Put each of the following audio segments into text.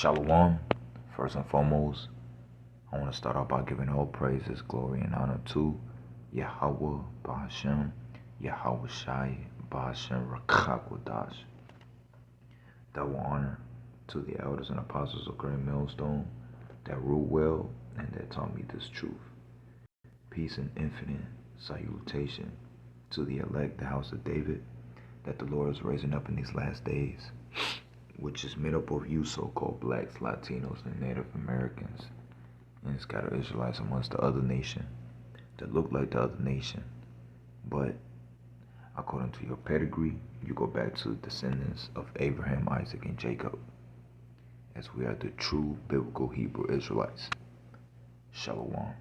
Shalom. First and foremost, I want to start off by giving all praises, glory, and honor to Yahweh, Bahashem, Yahweh Shai, Bahashem, Rakakwadash. Double honor to the elders and apostles of Great Millstone that rule well and that taught me this truth. Peace and infinite salutation to the elect, the house of David, that the Lord is raising up in these last days, which is made up of you so-called blacks, Latinos, and Native Americans, and scattered Israelites amongst the other nation that look like the other nation. But according to your pedigree, you go back to the descendants of Abraham, Isaac, and Jacob, as we are the true biblical Hebrew Israelites. Shalom.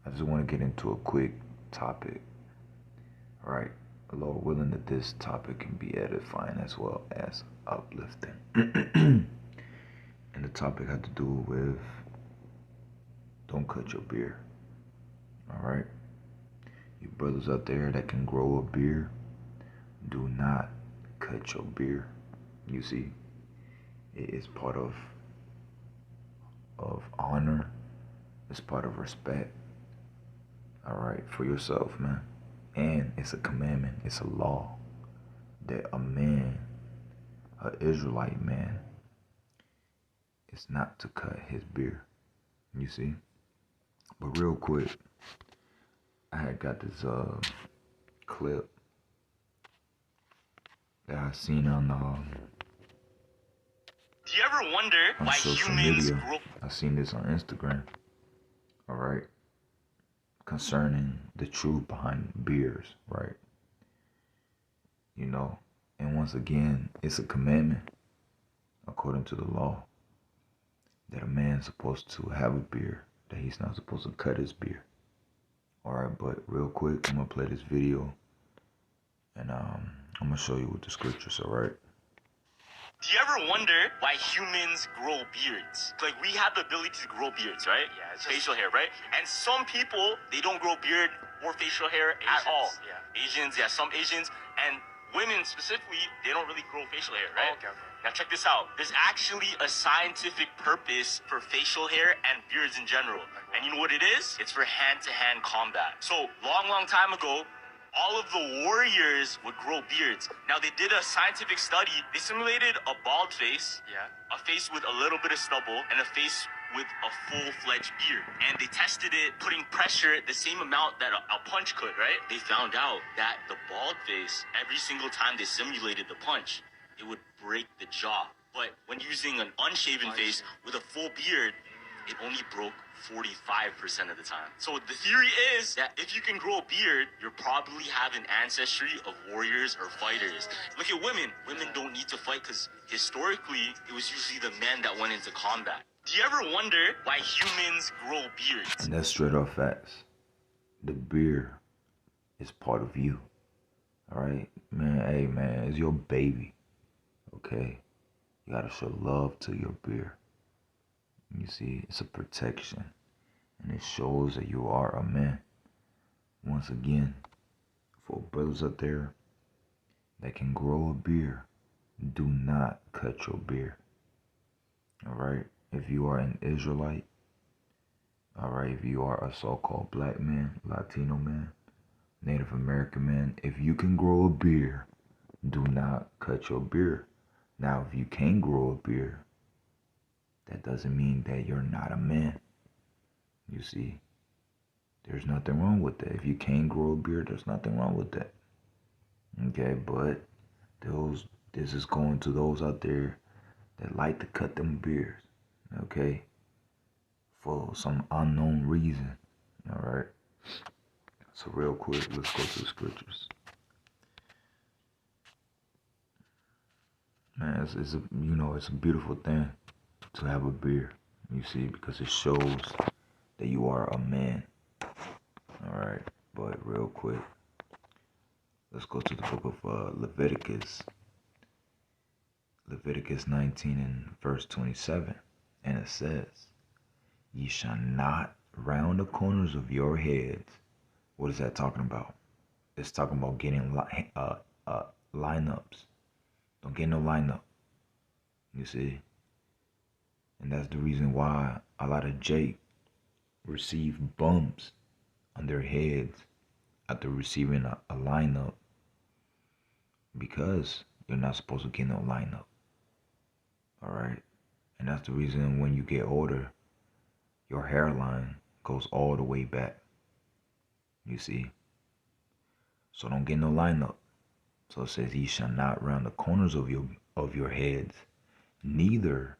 I just want to get into a quick topic. All right. Lord willing that this topic can be edifying as well as uplifting. And the topic had to do with don't cut your beard. Alright? You brothers out there that can grow a beard, do not cut your beard. You see, it is part of honor. It's part of respect. Alright, for yourself, man. And it's a commandment, it's a law that a man, an Israelite man, is not to cut his beard. You see? But real quick, I had got this clip that I seen on Do you ever wonder why social humans media. grow? I seen this on Instagram. Alright. Concerning the truth behind beards, right? You know, and once again, it's a commandment according to the law that a man's supposed to have a beard, that he's not supposed to cut his beard. Alright, but real quick, I'm gonna play this video and I'm gonna show you what the scriptures are, right? Do you ever wonder why humans grow beards? Like, we have the ability to grow beards, right? Yeah, it's facial hair, right? And some people, they don't grow beard or facial hair at all. Yeah. Asians, some Asians, and women specifically, they don't really grow facial hair, right? Okay. Now check this out. There's actually a scientific purpose for facial hair and beards in general. And you know what it is? It's for hand-to-hand combat. So, long time ago, all of the warriors would grow beards. Now, they did a scientific study. They simulated a bald face, a face with a little bit of stubble, and a face with a full-fledged beard. And they tested it, putting pressure the same amount that a punch could, right? They found out that the bald face, every single time they simulated the punch, it would break the jaw. But when using an unshaven face with a full beard, it only broke 45% of the time. So the theory is that if you can grow a beard, you probably have an ancestry of warriors or fighters. Look at women. Women don't need to fight because historically, it was usually the men that went into combat. Do you ever wonder why humans grow beards? And that's straight up facts. The beard is part of you. Alright? Man, hey man, it's your baby. Okay? You gotta show love to your beard. You see, it's a protection, and it shows that you are a man. Once again, for brothers out there that can grow a beard, do not cut your beard. Alright? If you are an Israelite, alright, if you are a so-called black man, Latino man, Native American man, if you can grow a beard, do not cut your beard. Now, if you can grow a beard, that doesn't mean that you're not a man. You see, there's nothing wrong with that. If you can't grow a beard, there's nothing wrong with that. Okay, but this is going to those out there that like to cut them beards. Okay, for some unknown reason. All right. So real quick, let's go to the scriptures. Man, it's a beautiful thing to have a beard, you see, because it shows that you are a man. Alright, but real quick, let's go to the book of Leviticus 19 and verse 27, and it says, ye shall not round the corners of your heads. What is that talking about? It's talking about getting lineups. Don't get no lineup. You see? And that's the reason why a lot of Jake receive bumps on their heads after receiving a lineup, because you're not supposed to get no lineup. All right. And that's the reason when you get older, your hairline goes all the way back. You see? So don't get no lineup. So it says, ye shall not round the corners of your heads, neither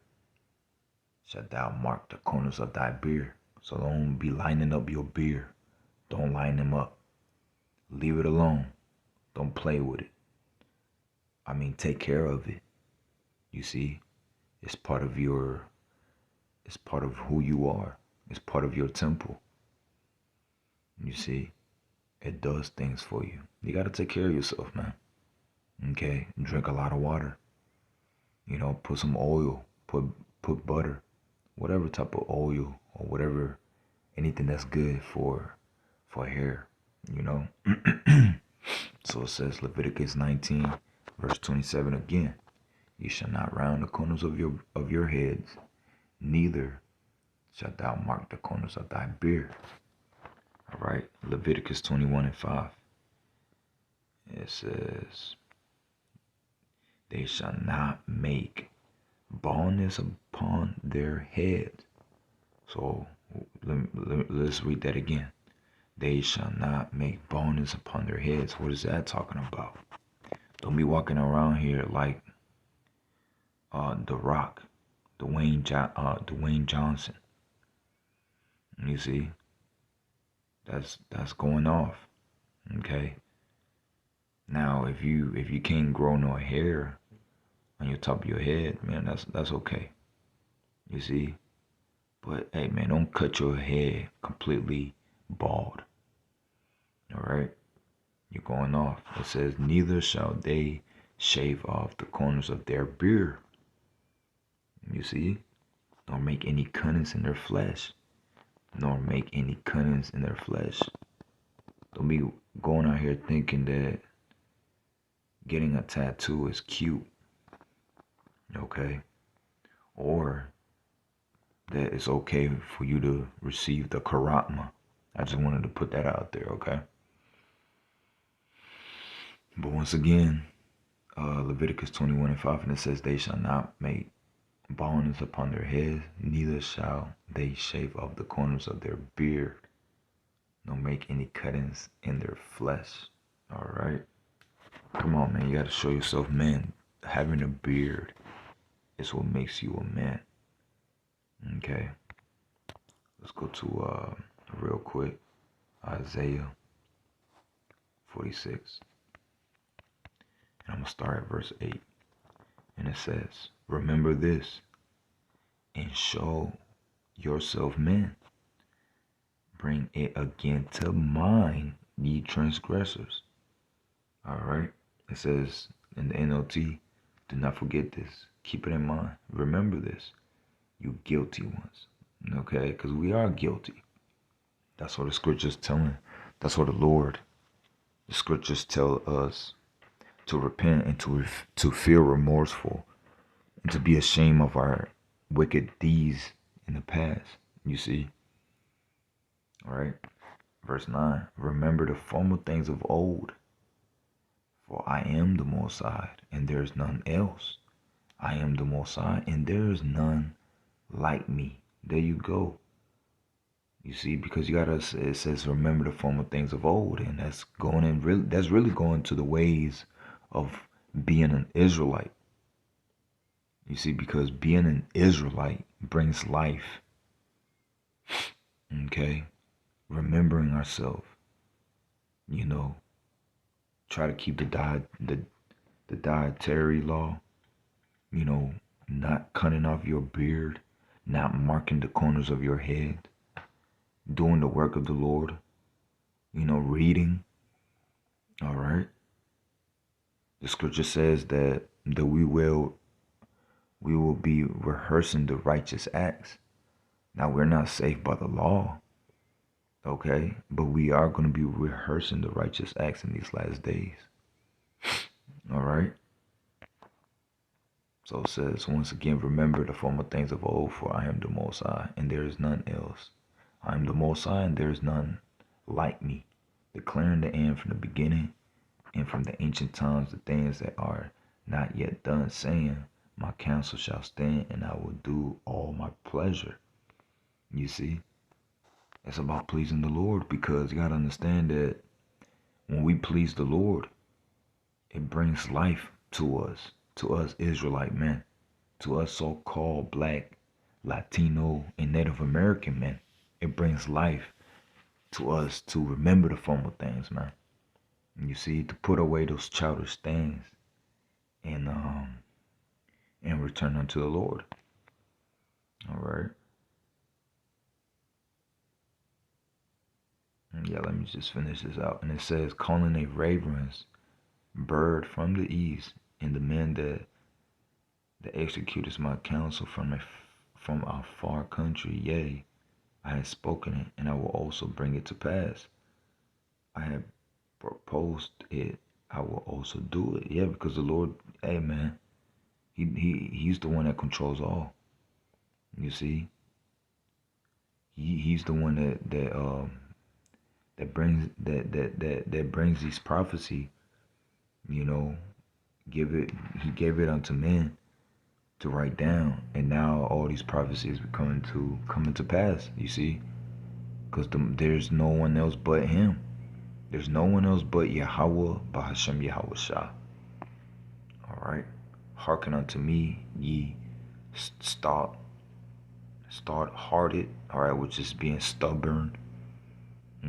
shalt thou mark the corners of thy beard. So don't be lining up your beard. Don't line them up. Leave it alone. Don't play with it. I mean, take care of it. You see? It's part of who you are. It's part of your temple. You see? It does things for you. You got to take care of yourself, man. Okay? Drink a lot of water. Put some oil. Put butter. Whatever type of oil or whatever, anything that's good for hair, So it says Leviticus 19, verse 27 again. You shall not round the corners of your heads, neither shalt thou mark the corners of thy beard. All right, Leviticus 21 and 5. It says, they shall not make baldness upon their heads. So let's read that again. They shall not make baldness upon their heads. What is that talking about? Don't be walking around here like The Rock, Dwayne Johnson. You see, that's going off. Okay. Now, if you can't grow no hair on your top of your head, man, that's okay. You see, but hey, man, don't cut your head completely bald. All right, you're going off. It says, neither shall they shave off the corners of their beard. You see, nor make any cuttings in their flesh. Nor make any cuttings in their flesh. Don't be going out here thinking that getting a tattoo is cute. Okay? Or that it's okay for you to receive the karatma. I just wanted to put that out there, okay? But once again, Leviticus 21 and 5, and it says, they shall not make baldness upon their heads, neither shall they shave off the corners of their beard, nor make any cuttings in their flesh. All right? Come on, man. You got to show yourself, man. Having a beard is what makes you a man. Okay? Let's go to, real quick, Isaiah 46. And I'm going to start at verse 8. And it says, remember this, and show yourself men. Bring it again to mind, ye transgressors. All right. It says in the NLT, do not forget this. Keep it in mind. Remember this, you guilty ones. Okay, because we are guilty. That's what the scriptures telling. That's what the scriptures tell us, to repent and to feel remorseful and to be ashamed of our wicked deeds in the past. You see? All right. Verse 9. Remember the former things of old. For I am the Most High, and there is none else. I am the Most High, and there is none like me. There you go. You see, because it says remember the former things of old, and that's really going to the ways of being an Israelite. You see, because being an Israelite brings life. Okay? Remembering ourselves. Try to keep the dietary law. Not cutting off your beard, not marking the corners of your head, doing the work of the Lord, reading. All right. The scripture says that we will be rehearsing the righteous acts. Now, we're not saved by the law, okay? But we are going to be rehearsing the righteous acts in these last days. All right? So it says, once again, remember the former things of old, for I am the Most High, and there is none else. I am the Most High, and there is none like me, declaring the end from the beginning, and from the ancient times the things that are not yet done, saying, my counsel shall stand, and I will do all my pleasure. You see, it's about pleasing the Lord, because you got to understand that when we please the Lord, it brings life to us Israelite men, to us so-called Black, Latino, and Native American men. It brings life to us to remember the former things, man. You see, to put away those childish things and return unto the Lord. All right. Yeah, let me just finish this out. And it says, calling a raven's bird from the east, and the men that executeth my counsel from a far country. Yea, I have spoken it, and I will also bring it to pass. I have proposed it, I will also do it. Yeah, because the Lord, hey man, he's the one that controls all. You see, he's the one that brings these prophecy. You know, he gave it unto men to write down, and now all these prophecies are coming to pass. You see, because there's no one else but him. There's no one else but Yahweh, Bahashem Yahweh Shah. All right, hearken unto me, ye start-hearted. All right, which is being stubborn.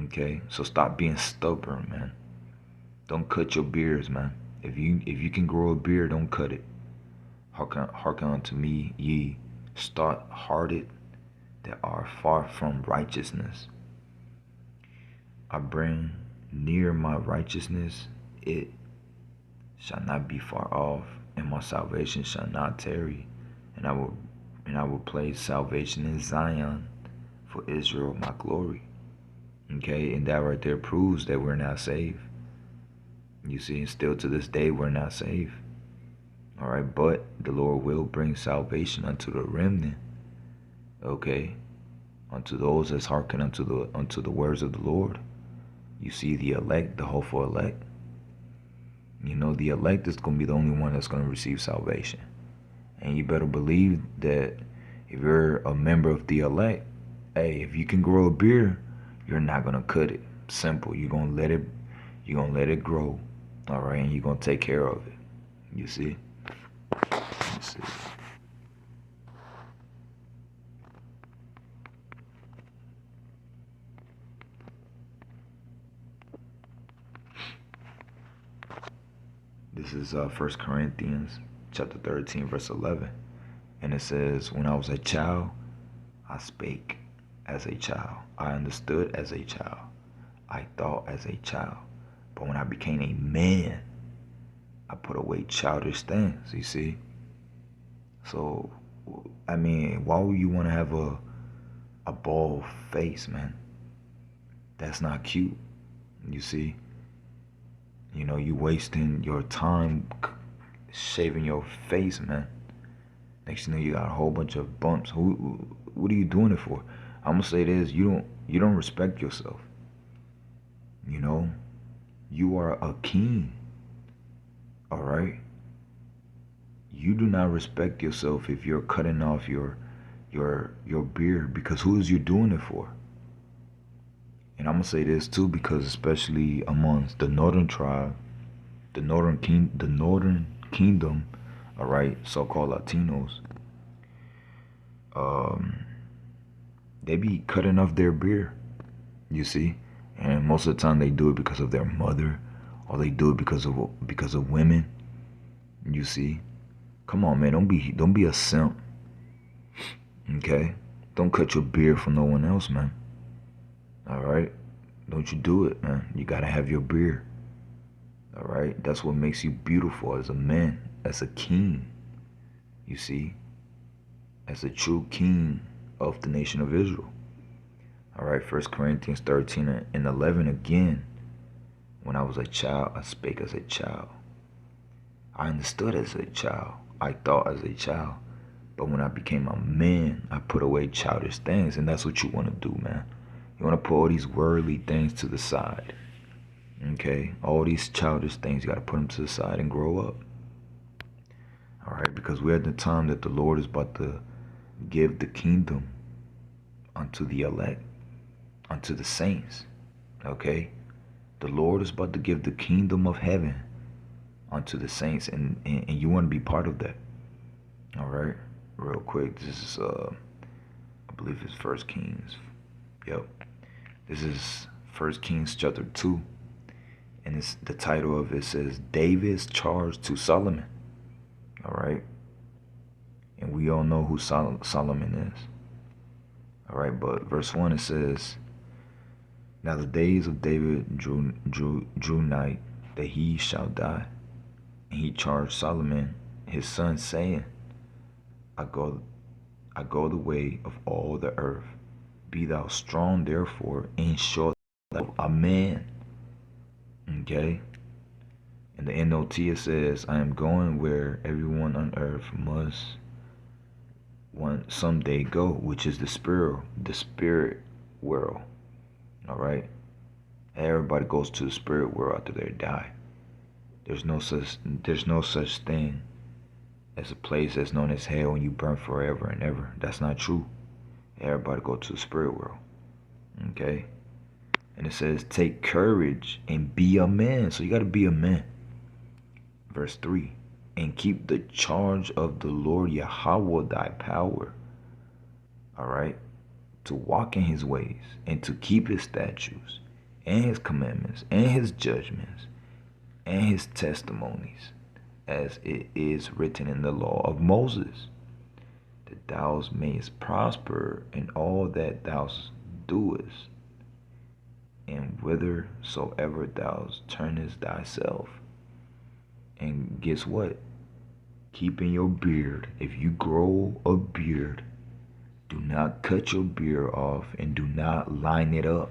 Okay, so stop being stubborn, man. Don't cut your beards, man. If you can grow a beard, don't cut it. Hearken unto me, ye start-hearted, that are far from righteousness. I bring near my righteousness, it shall not be far off, and my salvation shall not tarry. And I will place salvation in Zion for Israel, my glory. Okay, and that right there proves that we're not saved. You see, and still to this day we're not saved. All right, but the Lord will bring salvation unto the remnant. Okay, unto those that hearken unto the words of the Lord. You see, the elect, the hopeful elect. You know, the elect is going to be the only one that's going to receive salvation. And you better believe that if you're a member of the elect, hey, if you can grow a beard, you're not going to cut it. Simple. You're going to let it grow. All right, and you're going to take care of it. You see? You see. This is 1 Corinthians chapter 13, verse 11. And it says, when I was a child, I spake as a child. I understood as a child. I thought as a child. But when I became a man, I put away childish things, you see? So, I mean, why would you want to have a bald face, man? That's not cute, you see? You know, you wasting your time shaving your face, man. Next thing you know, you got a whole bunch of bumps. What are you doing it for? I'm gonna say this: you don't respect yourself. You know, you are a king. All right. You do not respect yourself if you're cutting off your beard, because who is you doing it for? And I'm gonna say this too, because especially amongst the northern tribe, the northern kingdom, all right, so-called Latinos, they be cutting off their beard, you see, and most of the time they do it because of their mother, or they do it because of women, you see. Come on, man, don't be a simp, okay? Don't cut your beard for no one else, man. All right, don't you do it, man. You gotta have your beard. All right, that's what makes you beautiful as a man, as a king. You see, as a true king of the nation of Israel. All right, 1 Corinthians 13 and 11 again. When I was a child, I spake as a child. I understood as a child. I thought as a child. But when I became a man, I put away childish things. And that's what you want to do, man. You want to put all these worldly things to the side. Okay? All these childish things, you got to put them to the side and grow up. All right? Because we're at the time that the Lord is about to give the kingdom unto the elect, unto the saints. Okay? The Lord is about to give the kingdom of heaven unto the saints. And you want to be part of that. All right? Real quick, this is I believe it's First Kings. Yep, this is First Kings chapter 2, and it's the title of it says David's charge to Solomon. All right, and we all know who Solomon is. All right, but verse 1 it says, "Now the days of David drew nigh that he shall die, and he charged Solomon his son, saying, I go the way of all the earth. Be thou strong, therefore, and show thyself a man." Okay? In the NLT it says, "I am going where everyone on earth must someday go," which is the spirit world. All right? Everybody goes to the spirit world after they die. There's no such thing as a place that's known as hell and you burn forever and ever. That's not true. Everybody go to the spirit world. Okay? And it says, "Take courage and be a man." So you got to be a man. Verse 3, "And keep the charge of the Lord Yahweh thy power." All right? To walk in his ways and to keep his statutes and his commandments and his judgments and his testimonies, as it is written in the law of Moses, that thou mayest prosper in all that thou doest, and whithersoever thou turnest thyself. And guess what? Keeping your beard. If you grow a beard, do not cut your beard off and do not line it up.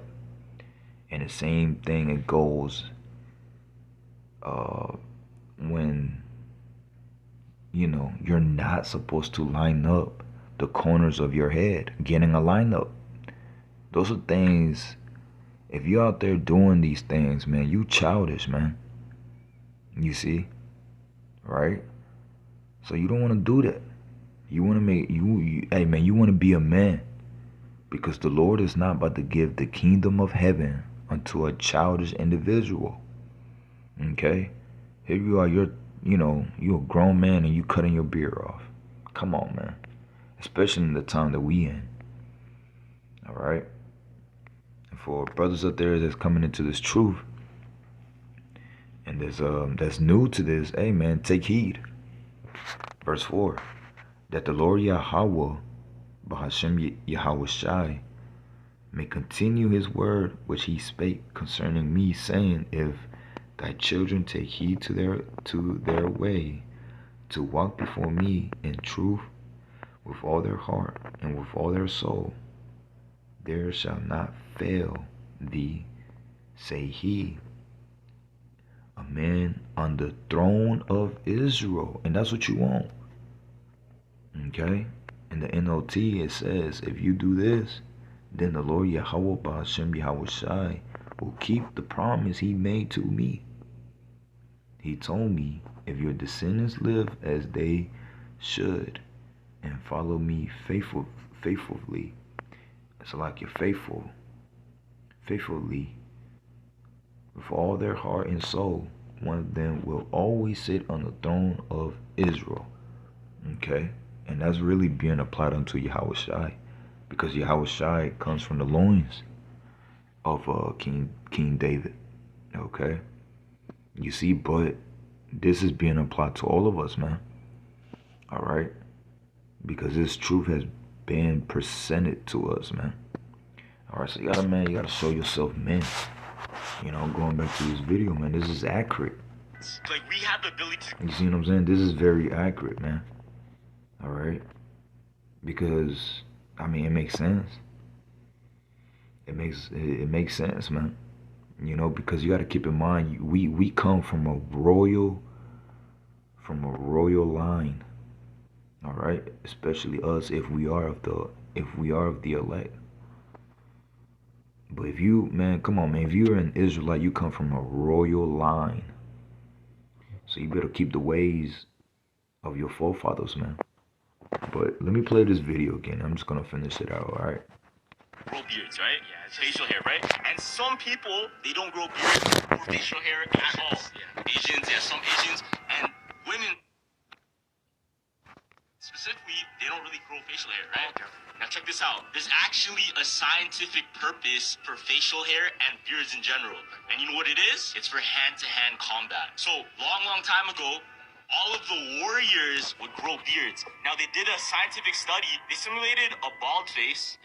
And the same thing it goes when you're not supposed to line up the corners of your head, getting a lineup. Those are things, if you're out there doing these things, man, you childish, man. You see? Right? So you don't want to do that. You want to hey man, you want to be a man. Because the Lord is not about to give the kingdom of heaven unto a childish individual. Okay? Here you are, you're a grown man and you cutting your beard off. Come on, man. Especially in the time that we in. All right? And for brothers out there that's coming into this truth, and that's new to this, hey man, take heed. Verse 4, "That the Lord Yahweh, Bahashem Yahweh Shai, may continue his word which he spake concerning me, saying, If thy children take heed to their way, to walk before me in truth with all their heart and with all their soul, there shall not fail thee, say he, a man on the throne of Israel." And that's what you want. Okay? In the NLT it says, if you do this, then the Lord Yahweh Ba'ashem Yahweh Shai will keep the promise he made to me. He told me, if your descendants live as they should and follow me faithfully, it's like you're faithfully, with all their heart and soul, one of them will always sit on the throne of Israel. Okay? And that's really being applied unto Yahweh Shai, because Yahweh Shai comes from the loins of King David. Okay? You see, but this is being applied to all of us, man. All right? Because this truth has been presented to us, man. All right, so you gotta show yourself, man. Going back to this video, man, this is accurate. Like, we have the ability to... You see what I'm saying? This is very accurate, man. All right? Because, it makes sense. It makes sense, man. Because you got to keep in mind, we come from a royal line. All right, especially us if we are of the elect. But if you, man, come on, man, if you're an Israelite, you come from a royal line. So you better keep the ways of your forefathers, man. But let me play this video again. I'm just gonna finish it out, all right? Grow beards, right? Yeah, facial hair, right? And some people, they don't grow beards or facial hair at all. Yeah. Asians, some Asians, and women specifically, they don't really grow facial hair, right? Okay. Now check this out. There's actually a scientific purpose for facial hair and beards in general. And you know what it is? It's for hand-to-hand combat. So, long time ago, all of the warriors would grow beards. Now, they did a scientific study. They simulated a bald face,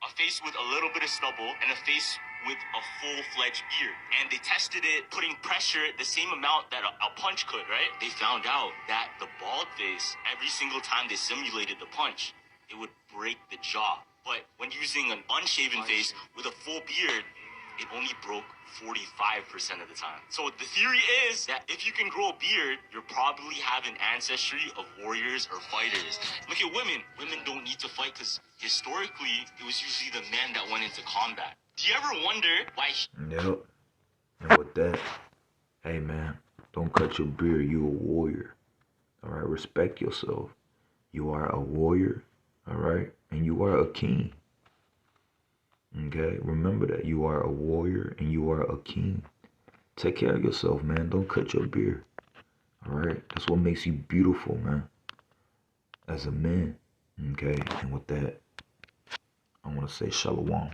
a face with a little bit of stubble, and a face with a full-fledged beard. And they tested it, putting pressure the same amount that a punch could, right? They found out that the bald face, every single time they simulated the punch, it would break the jaw. But when using an unshaven face with a full beard, it only broke 45% of the time. So the theory is that if you can grow a beard, you probably have an ancestry of warriors or fighters. Look at women. Women don't need to fight because historically, it was usually the men that went into combat. Do you ever wonder why... Yep. And with that, hey, man, don't cut your beard. You a warrior. All right? Respect yourself. You are a warrior. All right? And you are a king. Okay, remember that you are a warrior and you are a king. Take care of yourself, man. Don't cut your beard. All right, that's what makes you beautiful, man. As a man. Okay, and with that, I want to say shalom.